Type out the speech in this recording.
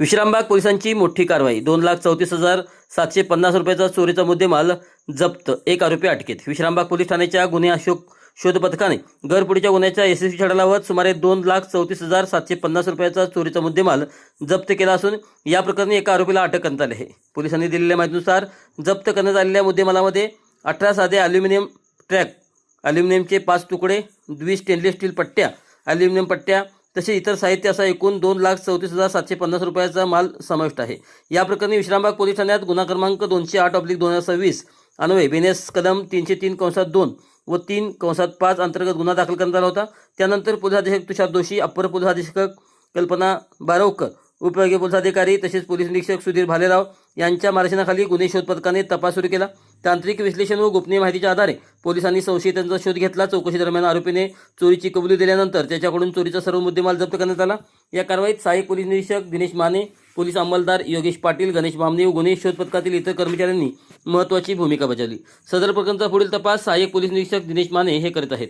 विश्रामबाग पोलिसांची मोठी कारवाई. 2,34,750 रुपयाचा चोरीचा मुद्देमाल जप्त. एक आरोपी अटकेत. विश्रामबाग पोलीस ठाण्याच्या गुन्हे शोध पथकाने घरफोडीच्या गुन्ह्याच्या यशस्वी छडा लावत सुमारे 2,34,750 रुपयाचा चोरीचा मुद्देमाल जप्त केला असून या प्रकरणी एका आरोपीला अटक करण्यात आली आहे. पोलिसांनी दिलेल्या माहितीनुसार जप्त करण्यात आलेल्या मुद्देमालामध्ये 18 साधे अल्युमिनियम ट्रॅक, अल्युमिनियमचे 5 तुकडे, 20 स्टेनलेस स्टील पट्ट्या, अल्युमिनियम पट्ट्या तसे इतर साहित्य असा एकूण 2,34,750 रुपयाचा माल समाविष्ट आहे. या प्रकरणी विश्रामबाग पोलीस ठाण्यात गुन्हा क्रमांक 208/2026 अन्वये BNS कलम 303(2) व 3(5) अंतर्गत गुन्हा दाखल करण्यात आला होता. त्यानंतर पोलीस अधीक्षक तुषार दोशी, अप्पर पोलीस अधीक्षक कल्पना बारवकर, उपविभागीय पोलीस अधिकारी तसेच पोलीस निरीक्षक सुधीर भालेराव यांच्या मार्गदर्शनाखाली गुन्हे शोध पथकाने तपास सुरू केला. तांत्रिक विश्लेषण व गोपनीय माहितीच्या आधारे पोलिसांनी संशयितांचा शोध घेतला. चौकशी दरम्यान आरोपीने चोरीची कबुली दिल्यानंतर त्याच्याकडून चोरीचा सर्व मुद्देमाल जप्त करण्यात आला. या कारवाईत सहाय्यक पोलीस निरीक्षक दिनेश माने, पोलीस अंमलदार योगेश पाटील, गणेश बामणे व गुन्हे शोध पथकातील इतर कर्मचाऱ्यांनी महत्त्वाची भूमिका बजावली. सदर प्रकरणाचा पुढील तपास सहाय्यक पोलीस निरीक्षक दिनेश माने हे करत आहेत.